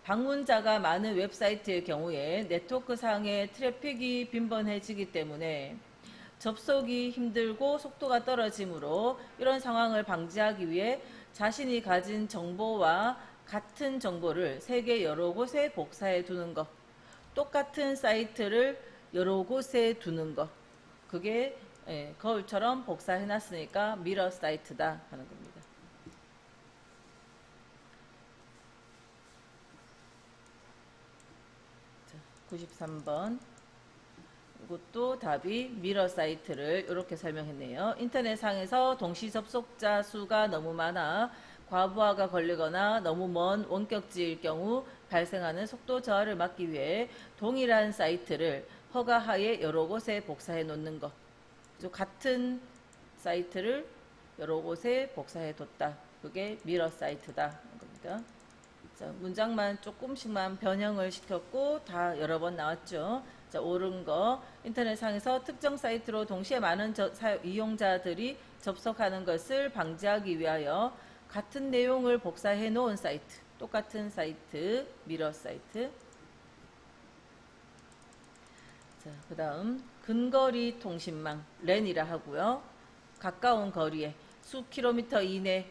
방문자가 많은 웹사이트의 경우에 네트워크 상의 트래픽이 빈번해지기 때문에 접속이 힘들고 속도가 떨어지므로 이런 상황을 방지하기 위해 자신이 가진 정보와 같은 정보를 세계 여러 곳에 복사해 두는 것. 똑같은 사이트를 여러 곳에 두는 것. 그게 거울처럼 복사해 놨으니까 미러 사이트다 하는 겁니다. 자, 93번. 이것도 답이 미러 사이트를 이렇게 설명했네요. 인터넷상에서 동시 접속자 수가 너무 많아 과부하가 걸리거나 너무 먼 원격지일 경우 발생하는 속도 저하를 막기 위해 동일한 사이트를 허가하에 여러 곳에 복사해 놓는 것. 같은 사이트를 여러 곳에 복사해 뒀다. 그게 미러 사이트다. 겁니다. 자, 문장만 조금씩만 변형을 시켰고 다 여러 번 나왔죠. 자, 옳은 거. 인터넷상에서 특정 사이트로 동시에 많은 이용자들이 접속하는 것을 방지하기 위하여 같은 내용을 복사해 놓은 사이트. 똑같은 사이트, 미러 사이트. 자, 그 다음 근거리 통신망, 랜이라 하고요. 가까운 거리에 수 킬로미터 이내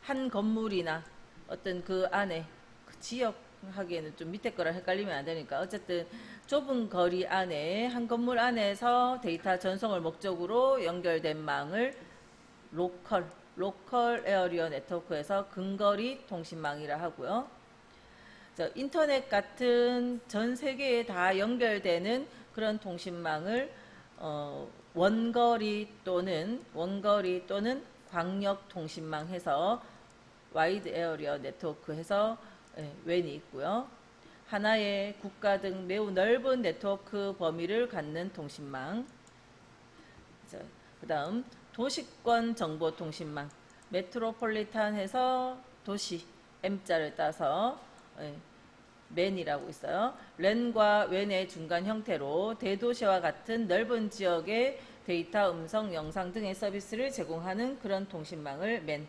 한 건물이나 어떤 그 안에 그 지역 하기에는 좀 밑에 거랑 헷갈리면 안 되니까 어쨌든 좁은 거리 안에 한 건물 안에서 데이터 전송을 목적으로 연결된 망을 로컬 에어리어 네트워크에서 근거리 통신망이라 하고요. 자, 인터넷 같은 전 세계에 다 연결되는 그런 통신망을 원거리 또는 광역 통신망 해서 와이드 에어리어 네트워크 해서 웬이 있고요. 하나의 국가 등 매우 넓은 네트워크 범위를 갖는 통신망. 그 다음 도시권 정보통신망. 메트로폴리탄 해서 도시 M자를 따서 맨이라고 있어요. 랜과 웬의 중간 형태로 대도시와 같은 넓은 지역의 데이터, 음성, 영상 등의 서비스를 제공하는 그런 통신망을 맨.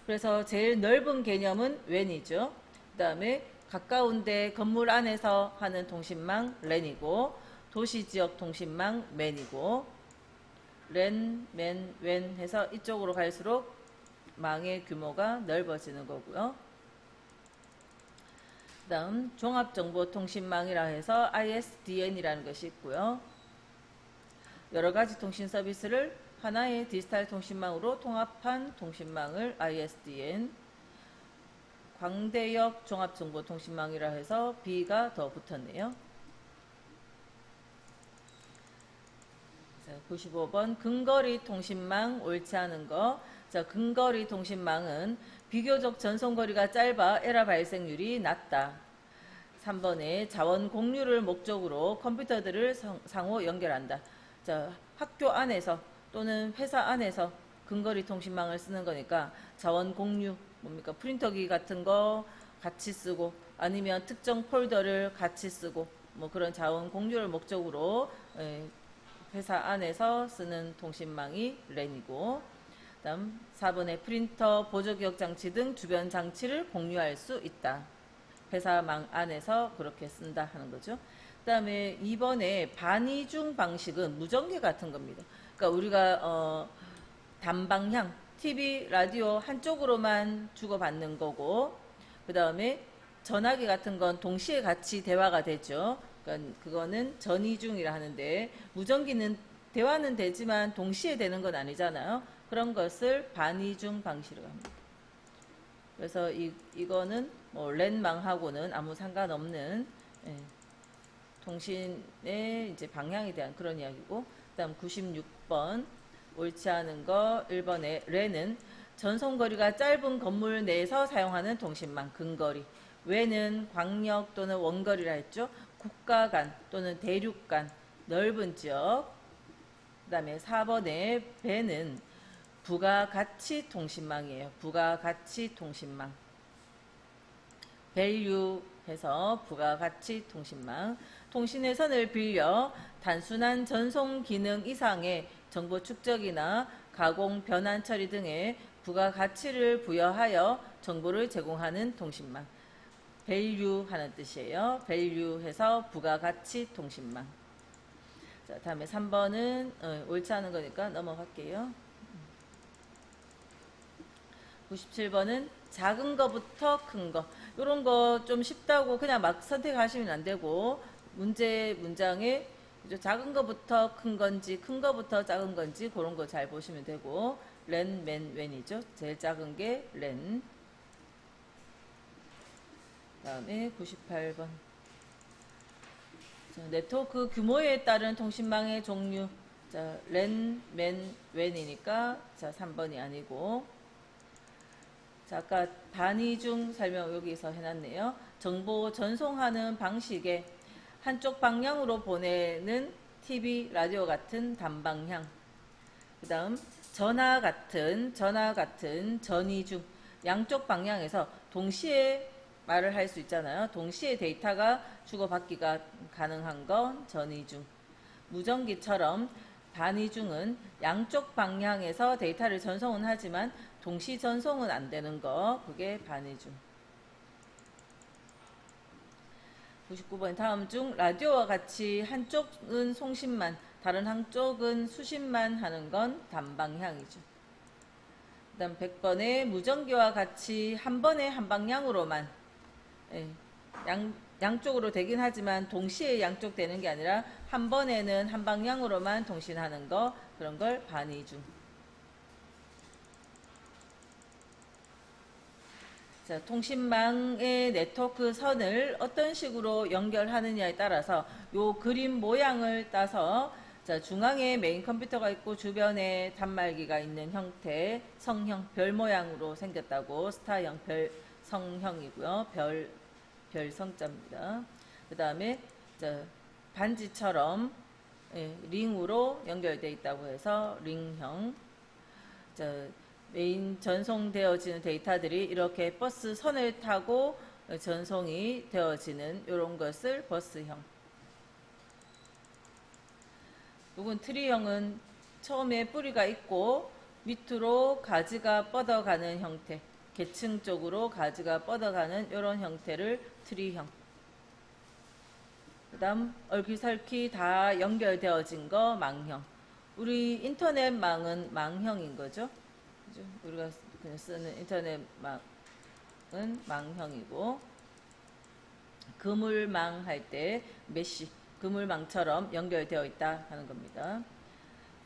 그래서 제일 넓은 개념은 웬이죠. 그 다음에 가까운데 건물 안에서 하는 통신망 랜이고, 도시지역 통신망 맨이고, 랜, 맨, 웬 해서 이쪽으로 갈수록 망의 규모가 넓어지는 거고요. 그 다음 종합정보통신망이라 해서 ISDN이라는 것이 있고요. 여러가지 통신 서비스를 하나의 디지털 통신망으로 통합한 통신망을 ISDN, 광대역 종합정보통신망이라 해서 B가 더 붙었네요. 자, 95번 근거리 통신망 옳지 않은 거. 자, 근거리 통신망은 비교적 전송거리가 짧아 에러 발생률이 낮다. 3번에 자원 공유를 목적으로 컴퓨터들을 상호 연결한다. 자, 학교 안에서 또는 회사 안에서 근거리 통신망을 쓰는 거니까 자원 공유, 뭡니까? 프린터기 같은 거 같이 쓰고 아니면 특정 폴더를 같이 쓰고 뭐 그런 자원 공유를 목적으로 회사 안에서 쓰는 통신망이 랜이고, 다음 4번에 프린터, 보조기억 장치 등 주변 장치를 공유할 수 있다. 회사망 안에서 그렇게 쓴다 하는 거죠. 그 다음에 2번에 반이중 방식은 무전기 같은 겁니다. 그러니까 우리가 단방향, TV, 라디오 한쪽으로만 주고받는 거고, 그 다음에 전화기 같은 건 동시에 같이 대화가 되죠. 그러니까 그거는 전이중이라 하는데, 무전기는 대화는 되지만 동시에 되는 건 아니잖아요. 그런 것을 반이중 방식으로 합니다. 그래서 이거는 뭐 랜망하고는 아무 상관없는, 예, 통신의 이제 방향에 대한 그런 이야기고, 그다음 96번 옳지 않은 거 1번에 랜은 전송거리가 짧은 건물 내에서 사용하는 통신망, 근거리. 외는 광역 또는 원거리라 했죠. 국가 간 또는 대륙 간 넓은 지역. 그 다음에 4번에 배는 부가가치 통신망이에요. 부가가치 통신망. 밸류 해서 부가가치 통신망. 통신의 선을 빌려 단순한 전송 기능 이상의 정보 축적이나 가공, 변환 처리 등의 부가가치를 부여하여 정보를 제공하는 통신망. 밸류 하는 뜻이에요. 밸류 해서 부가가치 통신망. 자, 다음에 3번은 옳지 않은 거니까 넘어갈게요. 97번은 작은 거부터 큰 거. 이런 거 좀 쉽다고 그냥 막 선택하시면 안 되고, 문장에 작은 거부터 큰 건지 큰 거부터 작은 건지 그런 거 잘 보시면 되고, 랜, 맨, 웬이죠. 제일 작은 게 랜. 다음에 98번. 자, 네트워크 규모에 따른 통신망의 종류. 자, 랜, 맨, 웬이니까 자 3번이 아니고, 자, 아까 반이중 설명 여기서 해놨네요. 정보 전송하는 방식에 한쪽 방향으로 보내는 TV, 라디오 같은 단방향. 그 다음 전화 같은 전이중. 양쪽 방향에서 동시에 말을 할 수 있잖아요. 동시에 데이터가 주고받기가 가능한 건 전이중. 무전기처럼 반이중은 양쪽 방향에서 데이터를 전송은 하지만 동시 전송은 안 되는 거, 그게 반이중. 99번 다음 중 라디오와 같이 한쪽은 송신만, 다른 한쪽은 수신만 하는 건 단방향이죠. 그 다음 100번에 무전기와 같이 한 번에 한 방향으로만, 예, 양쪽으로 되긴 하지만 동시에 양쪽 되는 게 아니라 한 번에는 한 방향으로만 통신하는 거, 그런 걸 반이중. 자, 통신망의 네트워크 선을 어떤 식으로 연결하느냐에 따라서 요 그림 모양을 따서, 자, 중앙에 메인 컴퓨터가 있고 주변에 단말기가 있는 형태, 성형, 별 모양으로 생겼다고, 스타형 별 성형이고요. 별 성자입니다. 그 다음에 반지처럼, 예, 링으로 연결되어 있다고 해서 링형. 메인 전송되어지는 데이터들이 이렇게 버스 선을 타고 전송이 되어지는 이런 것을 버스형. 요건 트리형은 처음에 뿌리가 있고 밑으로 가지가 뻗어가는 형태, 계층 쪽으로 가지가 뻗어가는 이런 형태를 트리형. 그 다음 얼기설키 다 연결되어진 거 망형. 우리 인터넷망은 망형인 거죠. 그죠? 우리가 그냥 쓰는 인터넷망은 망형이고, 그물망 할 때 메시, 그물망처럼 연결되어 있다 하는 겁니다.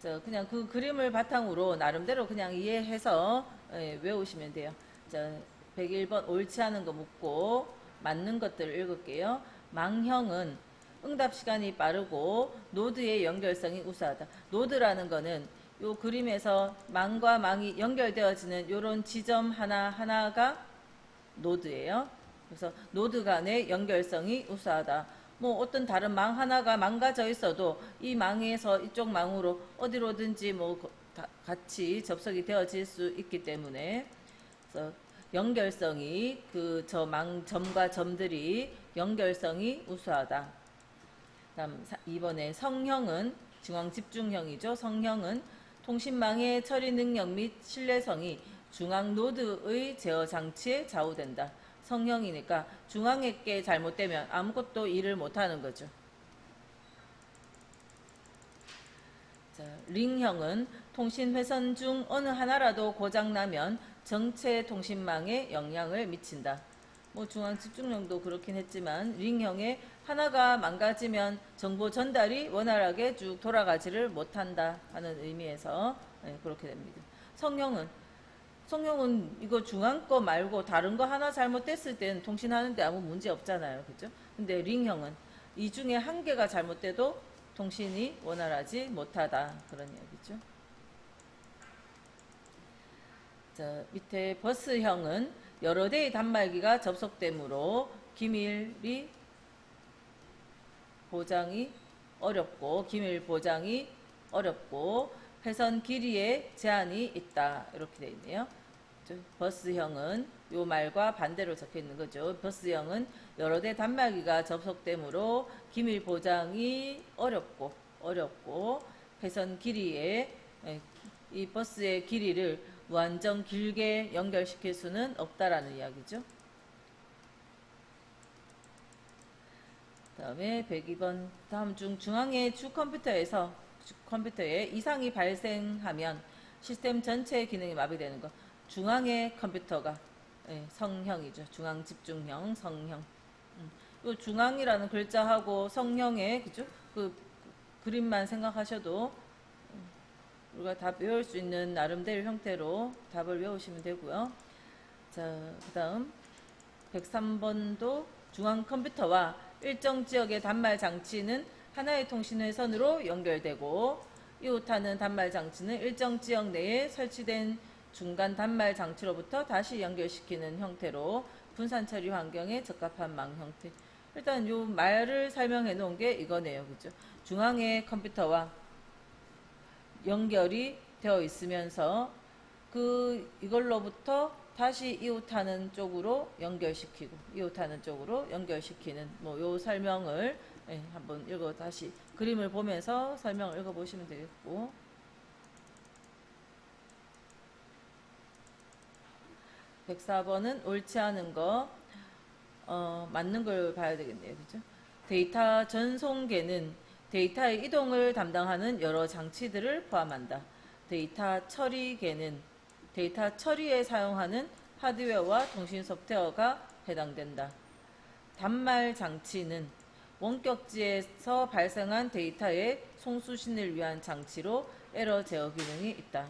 자, 그냥 그 그림을 바탕으로 나름대로 그냥 이해해서, 예, 외우시면 돼요. 자, 101번 옳지 않은 거 묻고 맞는 것들을 읽을게요. 망형은 응답 시간이 빠르고 노드의 연결성이 우수하다. 노드라는 거는 요 그림에서 망과 망이 연결되어지는 요런 지점 하나하나가 노드예요. 그래서 노드 간의 연결성이 우수하다. 뭐 어떤 다른 망 하나가 망가져 있어도 이 망에서 이쪽 망으로 어디로든지 뭐 같이 접속이 되어질 수 있기 때문에, 그래서 연결성이 점과 점들이 연결성이 우수하다. 다음 2번에 성형은 중앙 집중형이죠. 성형은 통신망의 처리 능력 및 신뢰성이 중앙 노드의 제어 장치에 좌우된다. 성형이니까 중앙에 게 잘못되면 아무것도 일을 못하는 거죠. 자, 링형은 통신 회선 중 어느 하나라도 고장나면 전체 통신망에 영향을 미친다. 뭐 중앙 집중력도 그렇긴 했지만 링형의 하나가 망가지면 정보 전달이 원활하게 쭉 돌아가지를 못한다 하는 의미에서 그렇게 됩니다. 성형은 이거 중앙 거 말고 다른 거 하나 잘못됐을 때는 통신하는데 아무 문제 없잖아요. 그죠? 근데 링형은 이 중에 한 개가 잘못돼도 통신이 원활하지 못하다. 그런 이야기죠. 자, 밑에 버스형은 여러 대의 단말기가 접속되므로 기밀 보장이 어렵고 회선 길이에 제한이 있다. 이렇게 되어 있네요. 버스형은 요 말과 반대로 적혀 있는 거죠. 버스형은 여러 대 단말기가 접속되므로 기밀 보장이 어렵고 회선 길이에 이 버스의 길이를 완전 길게 연결시킬 수는 없다라는 이야기죠. 다음에 102번 다음 중 중앙의 주 컴퓨터에 이상이 발생하면 시스템 전체의 기능이 마비되는 것. 중앙의 컴퓨터가 성형이죠. 중앙 집중형 성형. 이 중앙이라는 글자하고 성형의 그죠? 그 그림만 생각하셔도 우리가 다 외울 수 있는 나름대로 형태로 답을 외우시면 되고요. 자, 그다음 103번도 중앙 컴퓨터와 일정 지역의 단말 장치는 하나의 통신회선으로 연결되고 이웃하는 단말 장치는 일정 지역 내에 설치된 중간 단말 장치로부터 다시 연결시키는 형태로 분산 처리 환경에 적합한 망 형태. 일단 요 말을 설명해 놓은 게 이거네요. 그죠? 중앙의 컴퓨터와 연결이 되어 있으면서 이걸로부터 다시 이웃하는 쪽으로 연결시키는 뭐 요 설명을 한번 다시 그림을 보면서 설명을 읽어 보시면 되겠고, 104번은 옳지 않은 거 맞는 걸 봐야 되겠네요. 그죠? 데이터 전송계는 데이터의 이동을 담당하는 여러 장치들을 포함한다. 데이터 처리계는 데이터 처리에 사용하는 하드웨어와 통신 소프트웨어가 해당된다. 단말 장치는 원격지에서 발생한 데이터의 송수신을 위한 장치로 에러 제어 기능이 있다.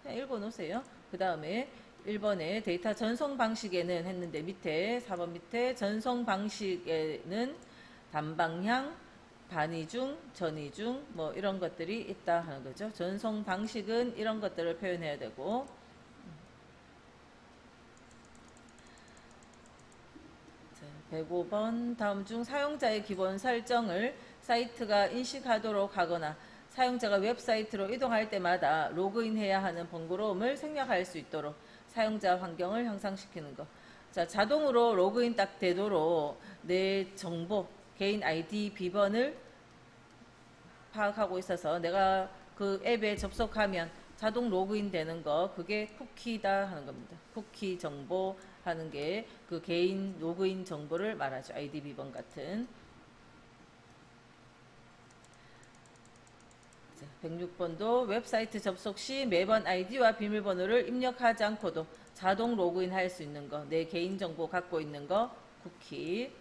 그냥 읽어 놓으세요. 그 다음에 1번에 데이터 전송 방식에는 했는데 밑에 4번 밑에 전송 방식에는 단방향, 반이중, 전이중 뭐 이런 것들이 있다 하는 거죠. 전송 방식은 이런 것들을 표현해야 되고, 105번 다음 중 사용자의 기본 설정을 사이트가 인식하도록 하거나 사용자가 웹사이트로 이동할 때마다 로그인해야 하는 번거로움을 생략할 수 있도록 사용자 환경을 향상시키는 것. 자, 자동으로 로그인 딱 되도록 내 정보, 개인 아이디, 비번을 파악하고 있어서 내가 그 앱에 접속하면 자동 로그인 되는 거, 그게 쿠키다 하는 겁니다. 쿠키 정보 하는 게 그 개인 로그인 정보를 말하죠. 아이디, 비번 같은. 106번도 웹사이트 접속 시 매번 아이디와 비밀번호를 입력하지 않고도 자동 로그인 할 수 있는 거, 내 개인정보 갖고 있는 거, 쿠키.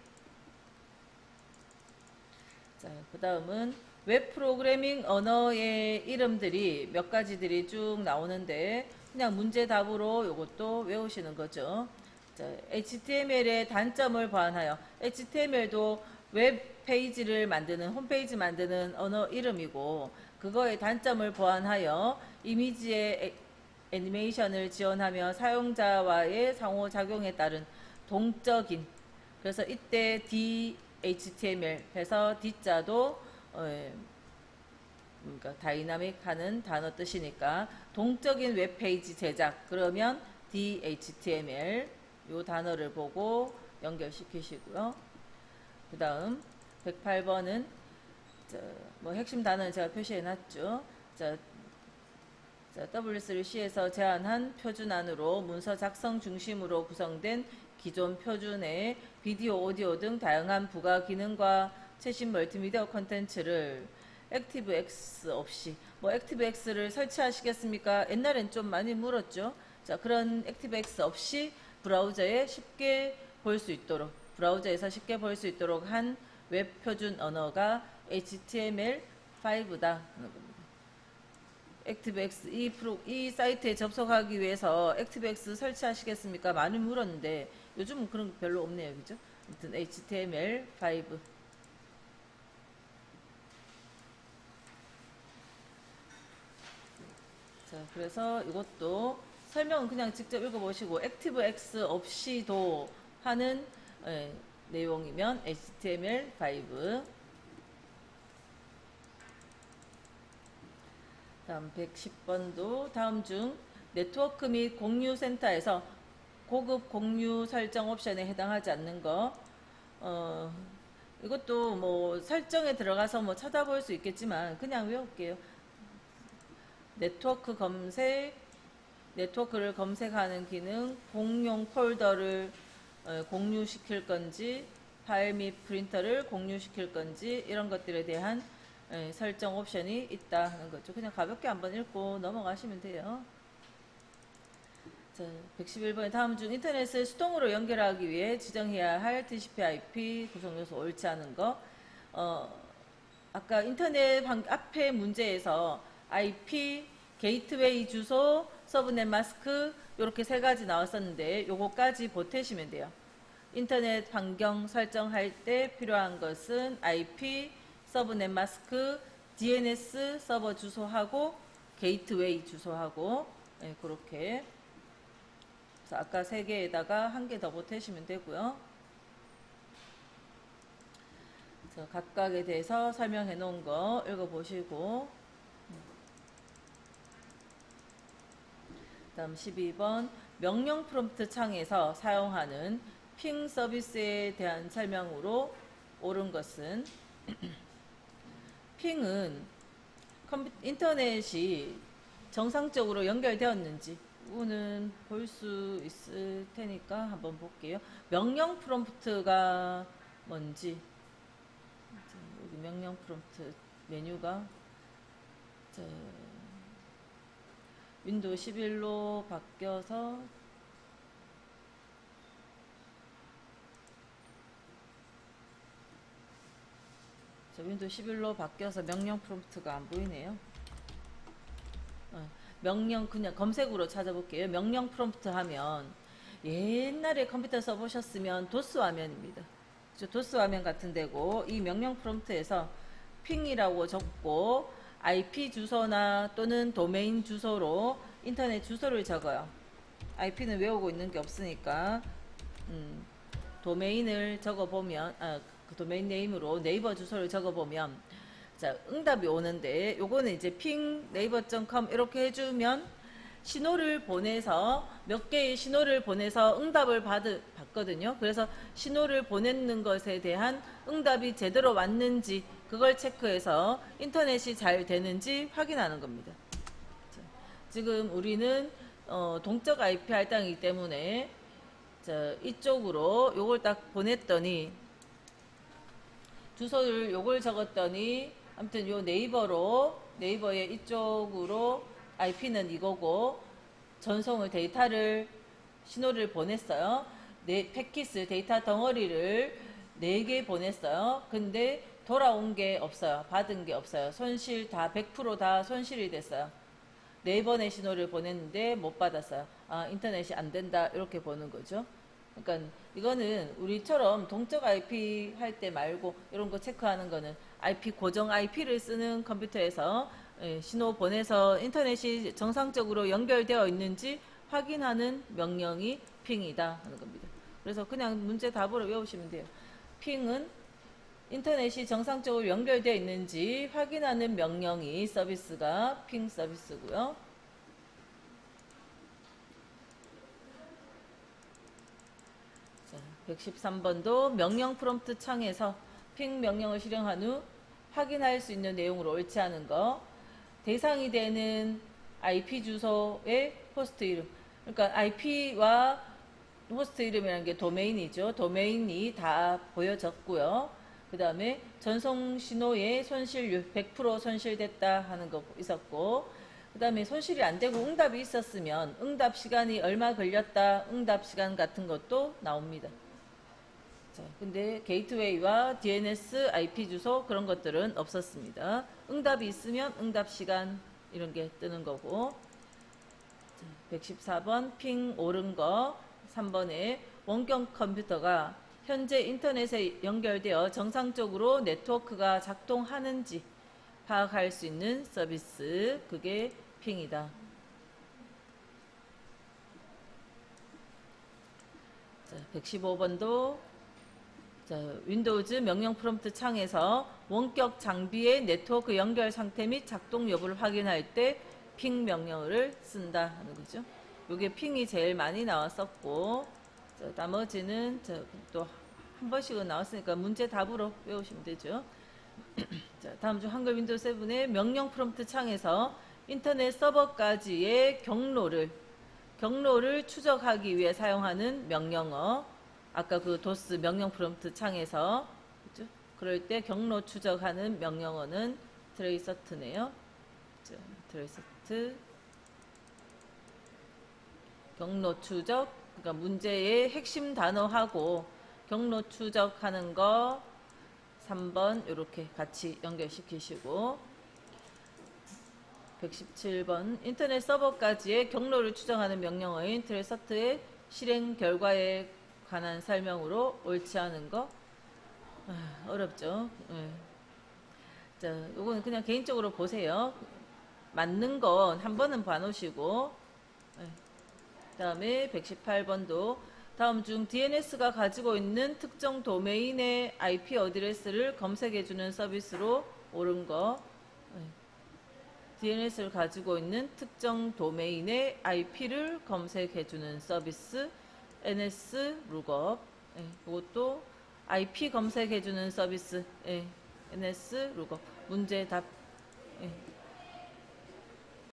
자, 그 다음은 웹 프로그래밍 언어의 이름들이 몇 가지들이 쭉 나오는데 그냥 문제 답으로 이것도 외우시는 거죠. 자, HTML의 단점을 보완하여, HTML도 웹 페이지를 만드는, 홈페이지 만드는 언어 이름이고, 그거의 단점을 보완하여 이미지의 애니메이션을 지원하며 사용자와의 상호작용에 따른 동적인, 그래서 이때 DHTML 해서 D자도 그러니까 다이나믹 하는 단어 뜻이니까 동적인 웹페이지 제작, 그러면 DHTML 요 단어를 보고 연결시키시고요. 그 다음 108번은 뭐 핵심 단어는 제가 표시해 놨죠. 자, W3C에서 제안한 표준안으로 문서 작성 중심으로 구성된 기존 표준의 비디오, 오디오 등 다양한 부가 기능과 최신 멀티미디어 콘텐츠를 액티브X 없이, 뭐 액티브X를 설치하시겠습니까? 옛날엔 좀 많이 물었죠. 자, 그런 액티브X 없이 브라우저에 쉽게 볼 수 있도록, 브라우저에서 쉽게 볼 수 있도록 한 웹 표준 언어가 HTML5다. 액티브엑스 이 사이트에 접속하기 위해서 액티브엑스 설치하시겠습니까? 많이 물었는데 요즘은 그런 거 별로 없네요. 그죠? 아무튼 HTML5. 자, 그래서 이것도 설명은 그냥 직접 읽어보시고 액티브엑스 없이도 하는 내용이면 HTML5. 다음 110번도 다음 중 네트워크 및 공유센터에서 고급 공유 설정 옵션에 해당하지 않는 거. 이것도 뭐 설정에 들어가서 뭐 찾아볼 수 있겠지만 그냥 외울게요. 네트워크 검색, 네트워크를 검색하는 기능, 공용 폴더를 공유시킬 건지, 파일 및 프린터를 공유시킬 건지, 이런 것들에 대한 설정 옵션이 있다 하는 거죠. 그냥 가볍게 한번 읽고 넘어가시면 돼요. 자, 111번에 다음 중 인터넷을 수동으로 연결하기 위해 지정해야 할 TCP/IP 구성 요소 옳지 않은 거. 아까 인터넷 앞에 문제에서 IP, 게이트웨이 주소, 서브넷 마스크 이렇게 세 가지 나왔었는데 요거까지 보태시면 돼요. 인터넷 환경 설정할 때 필요한 것은 IP, 서브넷 마스크, DNS 서버 주소하고 게이트웨이 주소하고 그렇게. 그래서 아까 세 개에다가 한 개 더 보태시면 되고요. 그래서 각각에 대해서 설명해 놓은 거 읽어보시고. 다음 12번 명령 프롬프트 창에서 사용하는 핑 서비스에 대한 설명으로 옳은 것은 핑은 인터넷이 정상적으로 연결되었는지 이거는 볼 수 있을 테니까 한번 볼게요. 명령 프롬프트가 뭔지. 여기 명령 프롬프트 메뉴가 윈도우 11로 바뀌어서 윈도우 11로 바뀌어서 명령 프롬프트가 안 보이네요. 명령 그냥 검색으로 찾아볼게요. 명령 프롬프트 하면 옛날에 컴퓨터 써보셨으면 도스 화면입니다. 도스 화면 같은 데고 이 명령 프롬프트에서 핑이라고 적고 IP 주소나 또는 도메인 주소로 인터넷 주소를 적어요. IP는 외우고 있는 게 없으니까 도메인을 적어보면 그 도메인 네임으로 네이버 주소를 적어보면 자, 응답이 오는데 요거는 이제 핑 네이버.com 이렇게 해주면 신호를 보내서 몇 개의 신호를 보내서 응답을 받거든요. 그래서 신호를 보내는 것에 대한 응답이 제대로 왔는지 그걸 체크해서 인터넷이 잘 되는지 확인하는 겁니다. 자, 지금 우리는 동적 IP 할당이기 때문에 자, 이쪽으로 요걸 딱 보냈더니 주소를 요걸 적었더니 아무튼 요 네이버의 이쪽으로 IP는 이거고 전송을 데이터를 신호를 보냈어요. 패킷을 데이터 덩어리를 4개 보냈어요. 근데 돌아온 게 없어요. 받은 게 없어요. 손실 다 100% 손실이 됐어요. 4번의 신호를 보냈는데 못 받았어요. 아, 인터넷이 안 된다 이렇게 보는 거죠. 그러니까 이거는 우리처럼 동적 IP 할 때 말고 이런 거 체크하는 거는 IP 고정 IP를 쓰는 컴퓨터에서 신호 보내서 인터넷이 정상적으로 연결되어 있는지 확인하는 명령이 핑이다 하는 겁니다. 그래서 그냥 문제 답으로 외우시면 돼요. 핑은 인터넷이 정상적으로 연결되어 있는지 확인하는 명령이 서비스가 핑 서비스고요. 자, 113번도 명령 프롬프트 창에서 핑 명령을 실행한 후 확인할 수 있는 내용으로 옳지 않은 거. 대상이 되는 IP 주소의 호스트 이름. 그러니까 IP와 호스트 이름이라는 게 도메인이죠. 도메인이 다 보여졌고요. 그 다음에 전송 신호의 손실률 100% 손실됐다 하는 거 있었고, 그 다음에 손실이 안 되고 응답이 있었으면 응답 시간이 얼마 걸렸다, 응답 시간 같은 것도 나옵니다. 자, 근데 게이트웨이와 DNS IP 주소 그런 것들은 없었습니다. 응답이 있으면 응답 시간 이런 게 뜨는 거고. 114번 핑 옳은 거. 3번에 원격 컴퓨터가 현재 인터넷에 연결되어 정상적으로 네트워크가 작동하는지 파악할 수 있는 서비스, 그게 핑이다. 자, 115번도 윈도우즈 명령 프롬프트 창에서 원격 장비의 네트워크 연결 상태 및 작동 여부를 확인할 때 핑 명령어를 쓴다 하는 거죠. 요게 핑이 제일 많이 나왔었고, 나머지는 또 한 번씩은 나왔으니까 문제 답으로 외우시면 되죠. 자, 다음 중 한글 윈도우 7의 명령 프롬프트 창에서 인터넷 서버까지의 경로를 추적하기 위해 사용하는 명령어. 아까 그 도스 명령 프롬프트 창에서, 그죠? 그럴 때 경로 추적하는 명령어는 트레이서트네요. 트레이서트. 경로 추적, 그러니까 문제의 핵심 단어하고 경로 추적하는 거 3번 이렇게 같이 연결시키시고, 117번 인터넷 서버까지의 경로를 추정하는 명령어인 트레이서트의 실행 결과에 관한 설명으로 옳지 않은 거. 어렵죠. 네. 자, 요거는 그냥 개인적으로 보세요. 맞는 건 한 번은 봐놓으시고. 네. 다음에 118번도 다음 중 DNS가 가지고 있는 특정 도메인의 IP 어드레스를 검색해주는 서비스로 옳은 거. 네. DNS를 가지고 있는 특정 도메인의 IP를 검색해주는 서비스, NS 룩업. 예, 이것도 IP 검색해주는 서비스, 예, NS 룩업. 문제 답. 예.